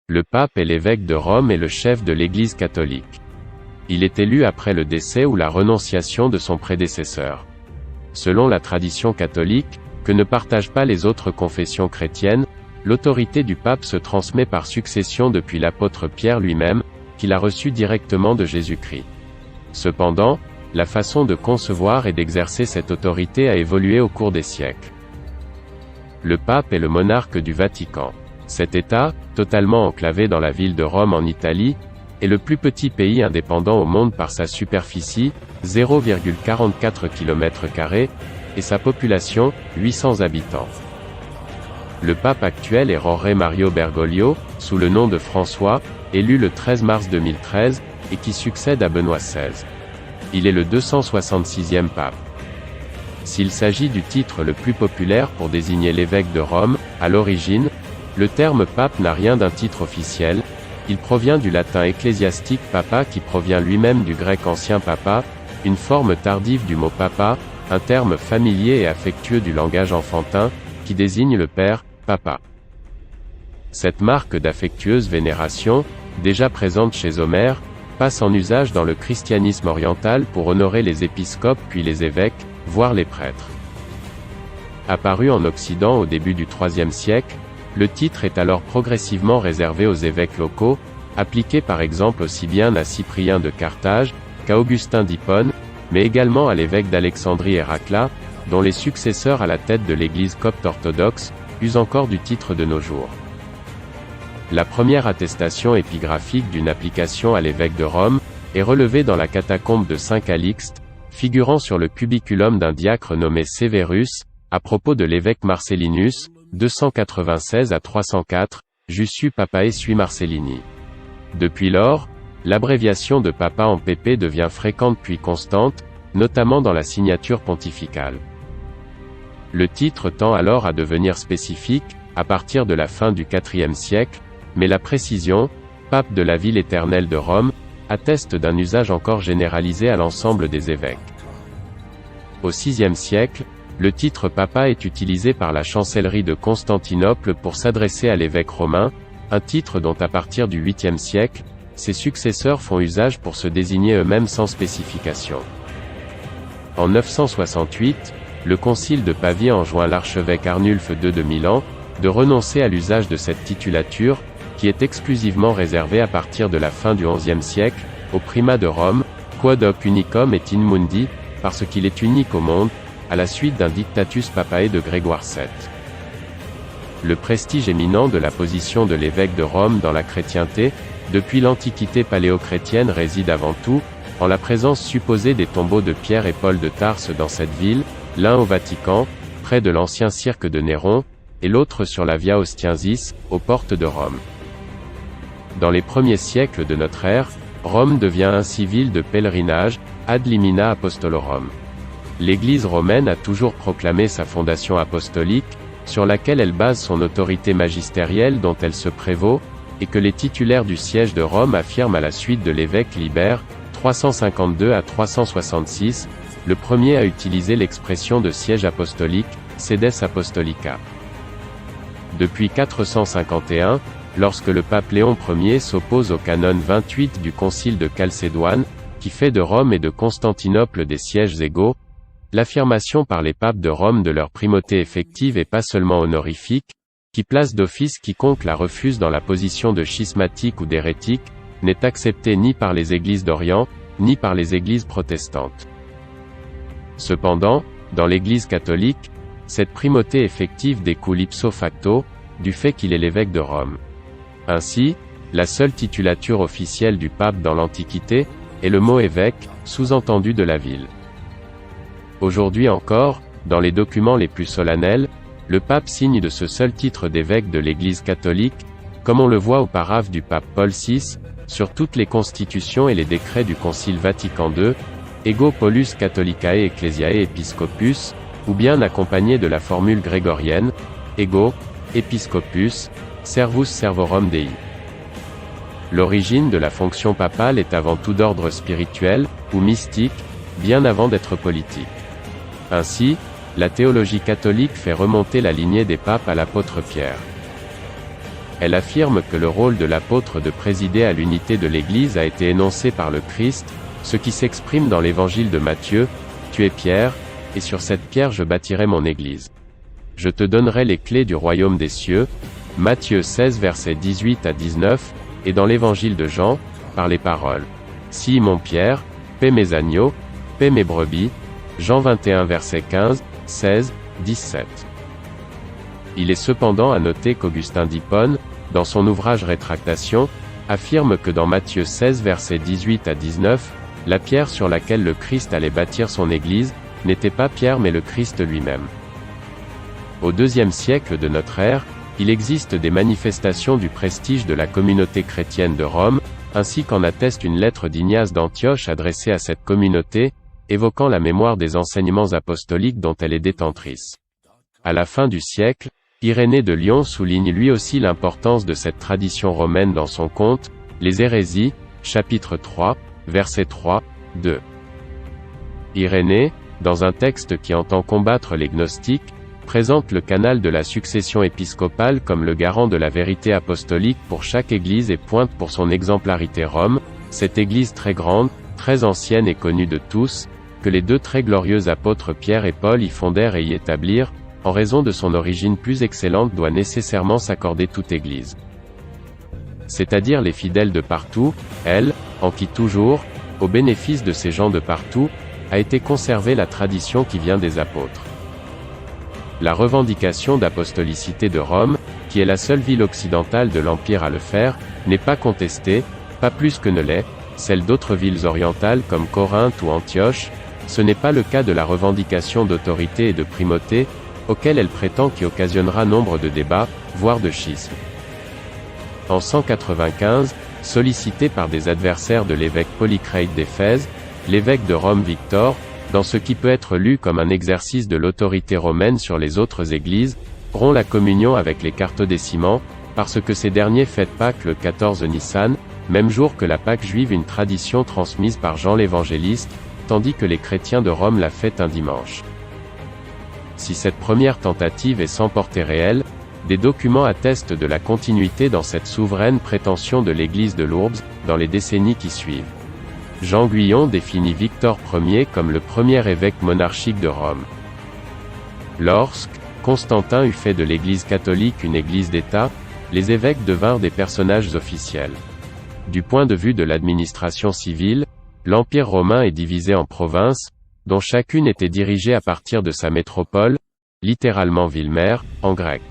Le pape est l'évêque de Rome et le chef de l'Église catholique. Il est élu après le décès ou la renonciation de son prédécesseur. Selon la tradition catholique, que ne partagent pas les autres confessions chrétiennes, l'autorité du pape se transmet par succession depuis l'apôtre Pierre lui-même, qu'il a reçu directement de Jésus-Christ. Cependant, la façon de concevoir et d'exercer cette autorité a évolué au cours des siècles. Le pape est le monarque du Vatican. Cet État, totalement enclavé dans la ville de Rome en Italie, est le plus petit pays indépendant au monde par sa superficie, 0,44 km², et sa population, 800 habitants. Le pape actuel est Jorge Mario Bergoglio, sous le nom de François, élu le 13 mars 2013, et qui succède à Benoît XVI. Il est le 266e pape. S'il s'agit du titre le plus populaire pour désigner l'évêque de Rome, à l'origine, le terme pape n'a rien d'un titre officiel, il provient du latin ecclésiastique papa qui provient lui-même du grec ancien papa, une forme tardive du mot papa, un terme familier et affectueux du langage enfantin, qui désigne le père, papa. Cette marque d'affectueuse vénération, déjà présente chez Homère, passe en usage dans le christianisme oriental pour honorer les épiscopes puis les évêques, voire les prêtres. Apparu en Occident au début du IIIe siècle, le titre est alors progressivement réservé aux évêques locaux, appliqué par exemple aussi bien à Cyprien de Carthage, qu'à Augustin d'Hippone, mais également à l'évêque d'Alexandrie Héracla, dont les successeurs à la tête de l'église copte orthodoxe, usent encore du titre de nos jours. La première attestation épigraphique d'une application à l'évêque de Rome, est relevée dans la catacombe de Saint-Calixte, figurant sur le cubiculum d'un diacre nommé Severus, à propos de l'évêque Marcellinus, 296 à 304, Jussu Papae sui Marcellini. Depuis lors, l'abréviation de papa en pp devient fréquente puis constante, notamment dans la signature pontificale. Le titre tend alors à devenir spécifique, à partir de la fin du IVe siècle, mais la précision, pape de la ville éternelle de Rome, atteste d'un usage encore généralisé à l'ensemble des évêques. Au VIe siècle, le titre papa est utilisé par la chancellerie de Constantinople pour s'adresser à l'évêque romain, un titre dont à partir du 8e siècle, ses successeurs font usage pour se désigner eux-mêmes sans spécification. En 968, le concile de Pavie enjoint l'archevêque Arnulfe II de Milan, de renoncer à l'usage de cette titulature, qui est exclusivement réservée à partir de la fin du XIe siècle, au primat de Rome, quod hoc unicum et in mundi, parce qu'il est unique au monde, à la suite d'un dictatus papae de Grégoire VII. Le prestige éminent de la position de l'évêque de Rome dans la chrétienté, depuis l'Antiquité paléochrétienne réside avant tout, en la présence supposée des tombeaux de Pierre et Paul de Tarse dans cette ville, l'un au Vatican, près de l'ancien cirque de Néron, et l'autre sur la Via Ostiensis, aux portes de Rome. Dans les premiers siècles de notre ère, Rome devient ainsi ville de pèlerinage, ad limina apostolorum. L'Église romaine a toujours proclamé sa fondation apostolique, sur laquelle elle base son autorité magistérielle dont elle se prévaut, et que les titulaires du siège de Rome affirment à la suite de l'évêque Libère, 352 à 366, le premier à utiliser l'expression de siège apostolique, sedes apostolica. Depuis 451, lorsque le pape Léon Ier s'oppose au canon 28 du concile de Chalcédoine, qui fait de Rome et de Constantinople des sièges égaux, l'affirmation par les papes de Rome de leur primauté effective et pas seulement honorifique, qui place d'office quiconque la refuse dans la position de schismatique ou d'hérétique, n'est acceptée ni par les églises d'Orient, ni par les églises protestantes. Cependant, dans l'Église catholique, cette primauté effective découle ipso facto, du fait qu'il est l'évêque de Rome. Ainsi, la seule titulature officielle du pape dans l'Antiquité, est le mot évêque, sous-entendu de la ville. Aujourd'hui encore, dans les documents les plus solennels, le pape signe de ce seul titre d'évêque de l'Église catholique, comme on le voit au paraphe du pape Paul VI, sur toutes les constitutions et les décrets du Concile Vatican II, Ego Paulus Catholicae Ecclesiae Episcopus, ou bien accompagné de la formule grégorienne, Ego, Episcopus, Servus Servorum Dei. L'origine de la fonction papale est avant tout d'ordre spirituel, ou mystique, bien avant d'être politique. Ainsi, la théologie catholique fait remonter la lignée des papes à l'apôtre Pierre. Elle affirme que le rôle de l'apôtre de présider à l'unité de l'Église a été énoncé par le Christ, ce qui s'exprime dans l'évangile de Matthieu, « Tu es Pierre, et sur cette pierre je bâtirai mon Église. Je te donnerai les clés du royaume des cieux », Matthieu 16 versets 18 à 19, et dans l'évangile de Jean, par les paroles « Simon Pierre, paie mes agneaux, paie mes brebis », Jean 21 versets 15, 16, 17. Il est cependant à noter qu'Augustin d'Hippone, dans son ouvrage Rétractation, affirme que dans Matthieu 16 versets 18 à 19, la pierre sur laquelle le Christ allait bâtir son Église, n'était pas Pierre mais le Christ lui-même. Au IIe siècle de notre ère, il existe des manifestations du prestige de la communauté chrétienne de Rome, ainsi qu'en atteste une lettre d'Ignace d'Antioche adressée à cette communauté, évoquant la mémoire des enseignements apostoliques dont elle est détentrice. À la fin du siècle, Irénée de Lyon souligne lui aussi l'importance de cette tradition romaine dans son conte, Les hérésies, chapitre 3, verset 3, 2. Irénée, dans un texte qui entend combattre les gnostiques, présente le canal de la succession épiscopale comme le garant de la vérité apostolique pour chaque église et pointe pour son exemplarité Rome, cette église très grande, très ancienne et connue de tous, que les deux très glorieux apôtres Pierre et Paul y fondèrent et y établirent, en raison de son origine plus excellente doit nécessairement s'accorder toute église. C'est-à-dire les fidèles de partout, elle, en qui toujours, au bénéfice de ces gens de partout, a été conservée la tradition qui vient des apôtres. La revendication d'apostolicité de Rome, qui est la seule ville occidentale de l'Empire à le faire, n'est pas contestée, pas plus que ne l'est celle d'autres villes orientales comme Corinthe ou Antioche. Ce n'est pas le cas de la revendication d'autorité et de primauté, auquel elle prétend qui occasionnera nombre de débats, voire de schismes. En 195, sollicité par des adversaires de l'évêque Polycrate d'Éphèse, l'évêque de Rome Victor, dans ce qui peut être lu comme un exercice de l'autorité romaine sur les autres églises, rompt la communion avec les cartodécimans, parce que ces derniers fêtent Pâques le 14 Nissan, même jour que la Pâque juive, une tradition transmise par Jean l'Évangéliste, tandis que les chrétiens de Rome la fêtent un dimanche. Si cette première tentative est sans portée réelle, des documents attestent de la continuité dans cette souveraine prétention de l'Église de Lourdes, dans les décennies qui suivent. Jean Guyon définit Victor Ier comme le premier évêque monarchique de Rome. Lorsque Constantin eut fait de l'Église catholique une Église d'État, les évêques devinrent des personnages officiels. Du point de vue de l'administration civile, l'Empire romain est divisé en provinces, dont chacune était dirigée à partir de sa métropole, littéralement ville-mère, en grec.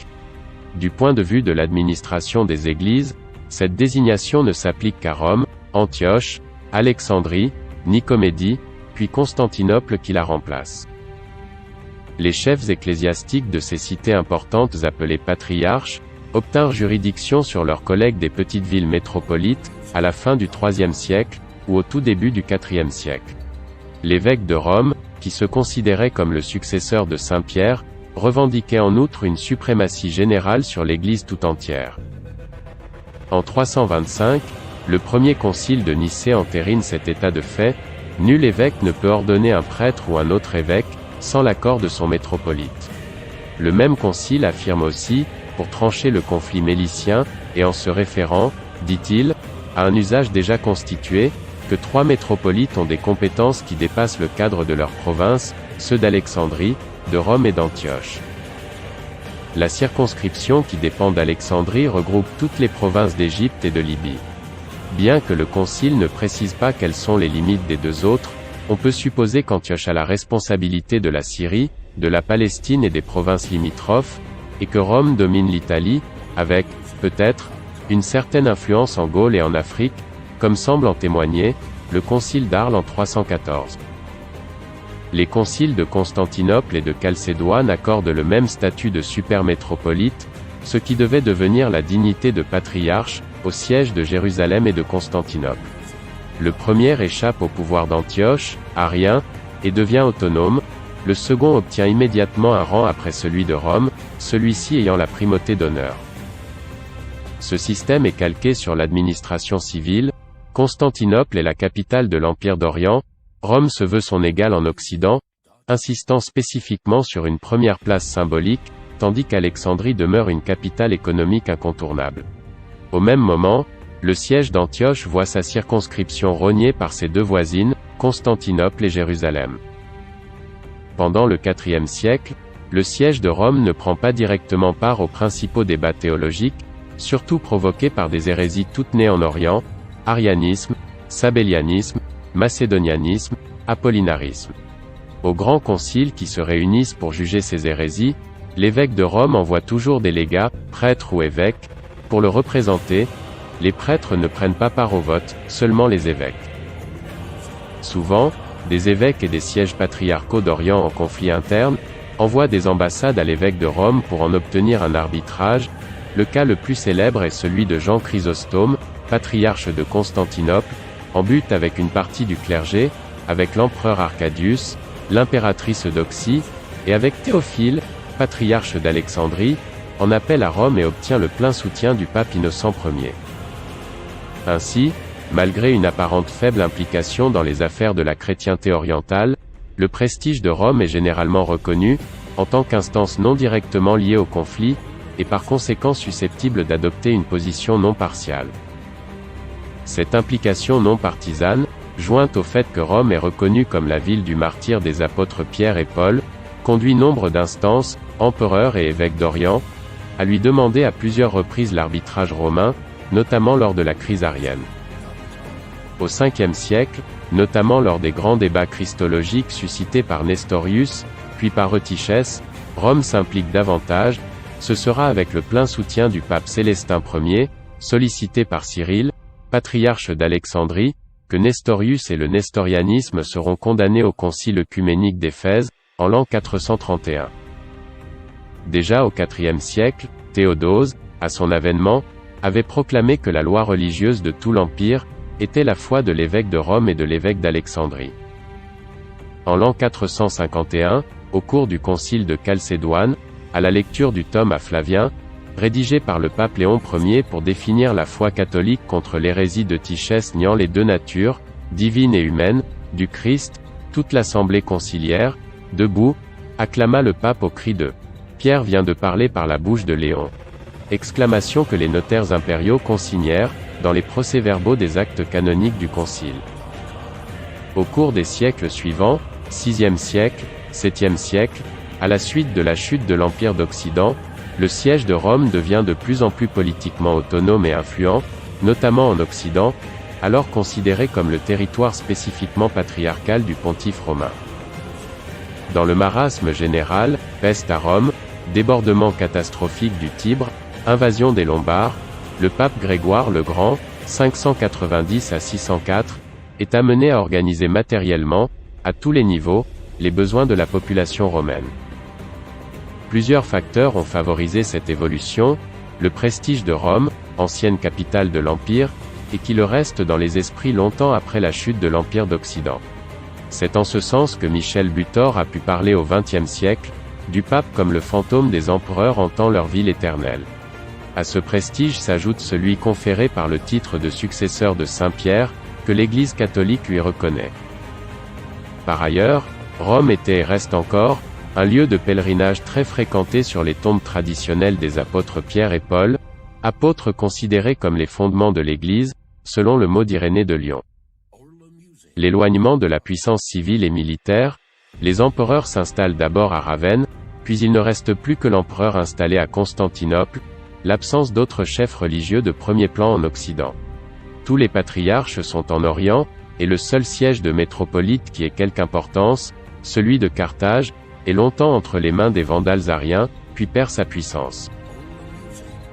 Du point de vue de l'administration des églises, cette désignation ne s'applique qu'à Rome, Antioche, Alexandrie, Nicomédie, puis Constantinople qui la remplace. Les chefs ecclésiastiques de ces cités importantes appelées patriarches, obtinrent juridiction sur leurs collègues des petites villes métropolites, à la fin du IIIe siècle, ou au tout début du IVe siècle. L'évêque de Rome, qui se considérait comme le successeur de Saint Pierre, revendiquait en outre une suprématie générale sur l'Église tout entière. En 325, le premier concile de Nicée entérine cet état de fait, nul évêque ne peut ordonner un prêtre ou un autre évêque, sans l'accord de son métropolite. Le même concile affirme aussi, pour trancher le conflit mélicien, et en se référant, dit-il, à un usage déjà constitué, que 3 métropolites ont des compétences qui dépassent le cadre de leur province, ceux d'Alexandrie, de Rome et d'Antioche. La circonscription qui dépend d'Alexandrie regroupe toutes les provinces d'Égypte et de Libye. Bien que le concile ne précise pas quelles sont les limites des deux autres, on peut supposer qu'Antioche a la responsabilité de la Syrie, de la Palestine et des provinces limitrophes, et que Rome domine l'Italie, avec, peut-être, une certaine influence en Gaule et en Afrique, comme semble en témoigner, le concile d'Arles en 314. Les conciles de Constantinople et de Chalcédoine accordent le même statut de supermétropolite, ce qui devait devenir la dignité de patriarche, au siège de Jérusalem et de Constantinople. Le premier échappe au pouvoir d'Antioche, arien, et devient autonome, le second obtient immédiatement un rang après celui de Rome, celui-ci ayant la primauté d'honneur. Ce système est calqué sur l'administration civile. Constantinople est la capitale de l'Empire d'Orient, Rome se veut son égal en Occident, insistant spécifiquement sur une première place symbolique, tandis qu'Alexandrie demeure une capitale économique incontournable. Au même moment, le siège d'Antioche voit sa circonscription rognée par ses deux voisines, Constantinople et Jérusalem. Pendant le IVe siècle, le siège de Rome ne prend pas directement part aux principaux débats théologiques, surtout provoqués par des hérésies toutes nées en Orient, arianisme, sabellianisme, macédonianisme, apollinarisme. Aux grands conciles qui se réunissent pour juger ces hérésies, l'évêque de Rome envoie toujours des légats, prêtres ou évêques, pour le représenter. Les prêtres ne prennent pas part au vote, seulement les évêques. Souvent, des évêques et des sièges patriarcaux d'Orient en conflit interne, envoient des ambassades à l'évêque de Rome pour en obtenir un arbitrage. Le cas le plus célèbre est celui de Jean Chrysostome, patriarche de Constantinople, en butte avec une partie du clergé, avec l'empereur Arcadius, l'impératrice Eudoxie, et avec Théophile, patriarche d'Alexandrie, en appelle à Rome et obtient le plein soutien du pape Innocent Ier. Ainsi, malgré une apparente faible implication dans les affaires de la chrétienté orientale, le prestige de Rome est généralement reconnu, en tant qu'instance non directement liée au conflit, et par conséquent susceptible d'adopter une position non partiale. Cette implication non partisane, jointe au fait que Rome est reconnue comme la ville du martyre des apôtres Pierre et Paul, conduit nombre d'instances, empereurs et évêques d'Orient, à lui demander à plusieurs reprises l'arbitrage romain, notamment lors de la crise arienne. Au Ve siècle, notamment lors des grands débats christologiques suscités par Nestorius, puis par Eutychès, Rome s'implique davantage. Ce sera avec le plein soutien du pape Célestin Ier, sollicité par Cyril, patriarche d'Alexandrie, que Nestorius et le nestorianisme seront condamnés au concile œcuménique d'Éphèse, en l'an 431. Déjà au IVe siècle, Théodose, à son avènement, avait proclamé que la loi religieuse de tout l'Empire, était la foi de l'évêque de Rome et de l'évêque d'Alexandrie. En l'an 451, au cours du concile de Chalcédoine, à la lecture du tome à Flavien, rédigé par le pape Léon Ier pour définir la foi catholique contre l'hérésie d'Eutychès niant les deux natures, divine et humaine, du Christ, toute l'assemblée conciliaire, debout, acclama le pape au cri de « Pierre vient de parler par la bouche de Léon », exclamation que les notaires impériaux consignèrent, dans les procès-verbaux des actes canoniques du concile. Au cours des siècles suivants, VIe siècle, VIIe siècle, à la suite de la chute de l'Empire d'Occident, le siège de Rome devient de plus en plus politiquement autonome et influent, notamment en Occident, alors considéré comme le territoire spécifiquement patriarcal du pontife romain. Dans le marasme général, peste à Rome, débordement catastrophique du Tibre, invasion des Lombards, le pape Grégoire le Grand, 590 à 604, est amené à organiser matériellement, à tous les niveaux, les besoins de la population romaine. Plusieurs facteurs ont favorisé cette évolution, le prestige de Rome, ancienne capitale de l'Empire, et qui le reste dans les esprits longtemps après la chute de l'Empire d'Occident. C'est en ce sens que Michel Butor a pu parler au XXe siècle, du pape comme le fantôme des empereurs hantant leur ville éternelle. À ce prestige s'ajoute celui conféré par le titre de successeur de Saint-Pierre, que l'Église catholique lui reconnaît. Par ailleurs, Rome était et reste encore, un lieu de pèlerinage très fréquenté sur les tombes traditionnelles des apôtres Pierre et Paul, apôtres considérés comme les fondements de l'Église, selon le mot d'Irénée de Lyon. L'éloignement de la puissance civile et militaire, les empereurs s'installent d'abord à Ravenne, puis il ne reste plus que l'empereur installé à Constantinople, l'absence d'autres chefs religieux de premier plan en Occident. Tous les patriarches sont en Orient, et le seul siège de métropolite qui ait quelque importance, celui de Carthage, est longtemps entre les mains des Vandales ariens, puis perd sa puissance.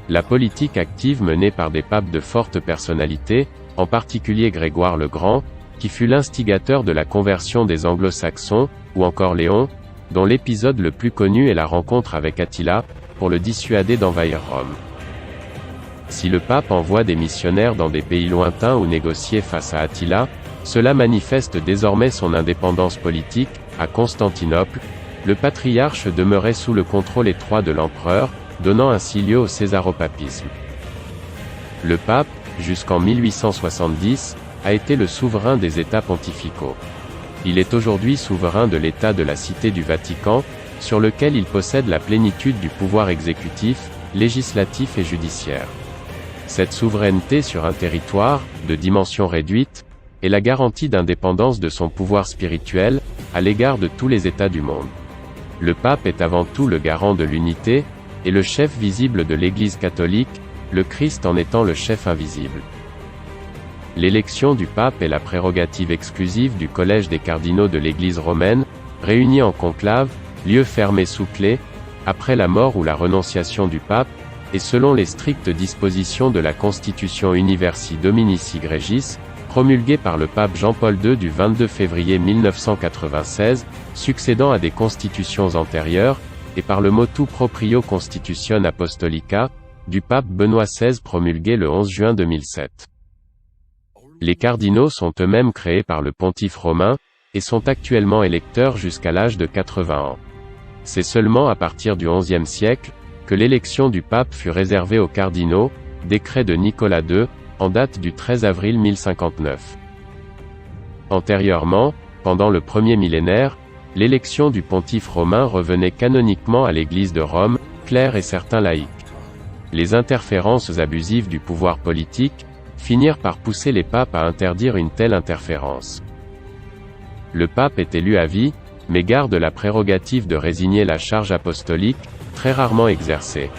La politique active menée par des papes de forte personnalité, en particulier Grégoire le Grand, qui fut l'instigateur de la conversion des Anglo-Saxons, ou encore Léon, dont l'épisode le plus connu est la rencontre avec Attila, pour le dissuader d'envahir Rome. Si le pape envoie des missionnaires dans des pays lointains ou négocier face à Attila, cela manifeste désormais son indépendance politique. À Constantinople, le patriarche demeurait sous le contrôle étroit de l'empereur, donnant ainsi lieu au césaropapisme. Le pape, jusqu'en 1870, a été le souverain des États pontificaux. Il est aujourd'hui souverain de l'État de la Cité du Vatican, sur lequel il possède la plénitude du pouvoir exécutif, législatif et judiciaire. Cette souveraineté sur un territoire, de dimension réduite, est la garantie d'indépendance de son pouvoir spirituel, à l'égard de tous les États du monde. Le pape est avant tout le garant de l'unité, et le chef visible de l'Église catholique, le Christ en étant le chef invisible. L'élection du pape est la prérogative exclusive du collège des cardinaux de l'Église romaine, réunis en conclave, lieu fermé sous clé, après la mort ou la renonciation du pape, et selon les strictes dispositions de la Constitution Universi Dominici Gregis, promulguée par le pape Jean-Paul II du 22 février 1996, succédant à des constitutions antérieures, et par le motu proprio Constitution Apostolica, du pape Benoît XVI promulgué le 11 juin 2007. Les cardinaux sont eux-mêmes créés par le pontife romain, et sont actuellement électeurs jusqu'à l'âge de 80 ans. C'est seulement à partir du XIe siècle, que l'élection du pape fut réservée aux cardinaux, décret de Nicolas II, en date du 13 avril 1059. Antérieurement, pendant le premier millénaire, l'élection du pontife romain revenait canoniquement à l'Église de Rome, clercs et certains laïcs. Les interférences abusives du pouvoir politique, finirent par pousser les papes à interdire une telle interférence. Le pape est élu à vie, mais garde la prérogative de résigner la charge apostolique, très rarement exercée.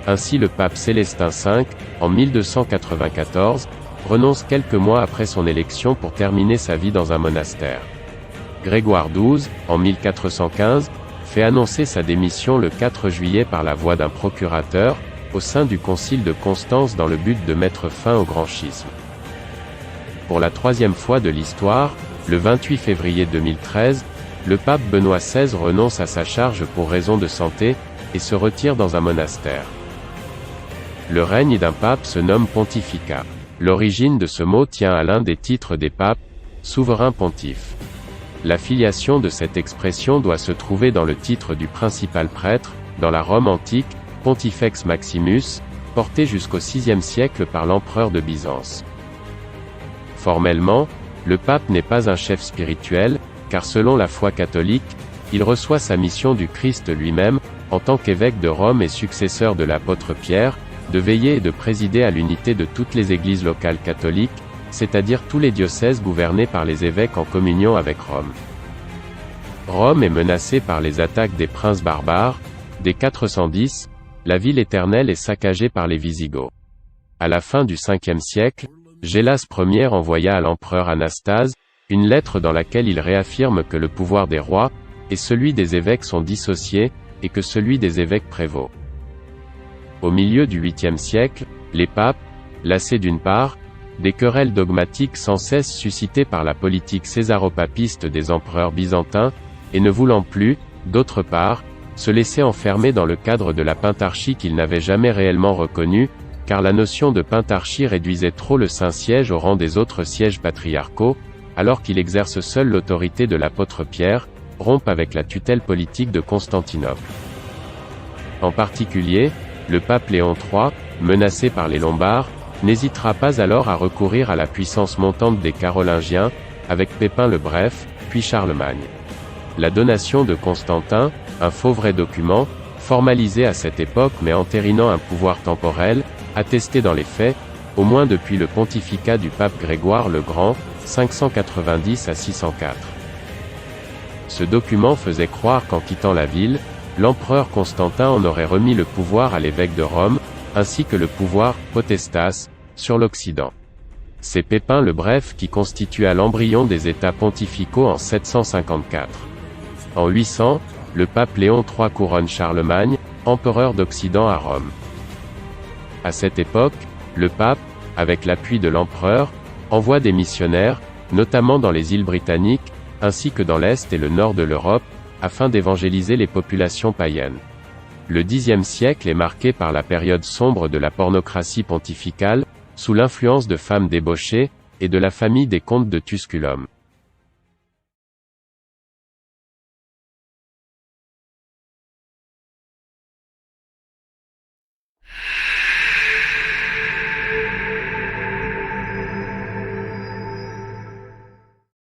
Ainsi le pape Célestin V, en 1294, renonce quelques mois après son élection pour terminer sa vie dans un monastère. Grégoire XII, en 1415, fait annoncer sa démission le 4 juillet par la voix d'un procurateur, au sein du concile de Constance dans le but de mettre fin au grand schisme. Pour la troisième fois de l'histoire, le 28 février 2013, le pape Benoît XVI renonce à sa charge pour raison de santé, et se retire dans un monastère. Le règne d'un pape se nomme pontificat. L'origine de ce mot tient à l'un des titres des papes, souverain pontife. La filiation de cette expression doit se trouver dans le titre du principal prêtre, dans la Rome antique, Pontifex Maximus, porté jusqu'au VIe siècle par l'empereur de Byzance. Formellement, le pape n'est pas un chef spirituel, car selon la foi catholique, il reçoit sa mission du Christ lui-même, en tant qu'évêque de Rome et successeur de l'apôtre Pierre, de veiller et de présider à l'unité de toutes les églises locales catholiques, c'est-à-dire tous les diocèses gouvernés par les évêques en communion avec Rome. Rome est menacée par les attaques des princes barbares. Dès 410, la ville éternelle est saccagée par les Visigoths. À la fin du 5e siècle, Gélas Ier envoya à l'empereur Anastase, une lettre dans laquelle il réaffirme que le pouvoir des rois, et celui des évêques sont dissociés, et que celui des évêques prévaut. Au milieu du 8e siècle, les papes, lassés d'une part, des querelles dogmatiques sans cesse suscitées par la politique césaropapiste des empereurs byzantins, et ne voulant plus, d'autre part, se laisser enfermer dans le cadre de la pentarchie qu'ils n'avaient jamais réellement reconnue, car la notion de pentarchie réduisait trop le Saint-Siège au rang des autres sièges patriarcaux, alors qu'il exerce seul l'autorité de l'apôtre Pierre, rompent avec la tutelle politique de Constantinople. En particulier, le pape Léon III, menacé par les Lombards, n'hésitera pas alors à recourir à la puissance montante des Carolingiens, avec Pépin le Bref, puis Charlemagne. La donation de Constantin, un faux vrai document, formalisé à cette époque mais entérinant un pouvoir temporel, attesté dans les faits, au moins depuis le pontificat du pape Grégoire le Grand, 590 à 604. Ce document faisait croire qu'en quittant la ville, l'empereur Constantin en aurait remis le pouvoir à l'évêque de Rome, ainsi que le pouvoir, potestas, sur l'Occident. C'est Pépin le Bref qui constitua l'embryon des États pontificaux en 754. En 800, le pape Léon III couronne Charlemagne, empereur d'Occident à Rome. À cette époque, le pape, avec l'appui de l'empereur, envoie des missionnaires, notamment dans les îles britanniques, ainsi que dans l'Est et le Nord de l'Europe, afin d'évangéliser les populations païennes. Le Xe siècle est marqué par la période sombre de la pornocratie pontificale, sous l'influence de femmes débauchées, et de la famille des comtes de Tusculum.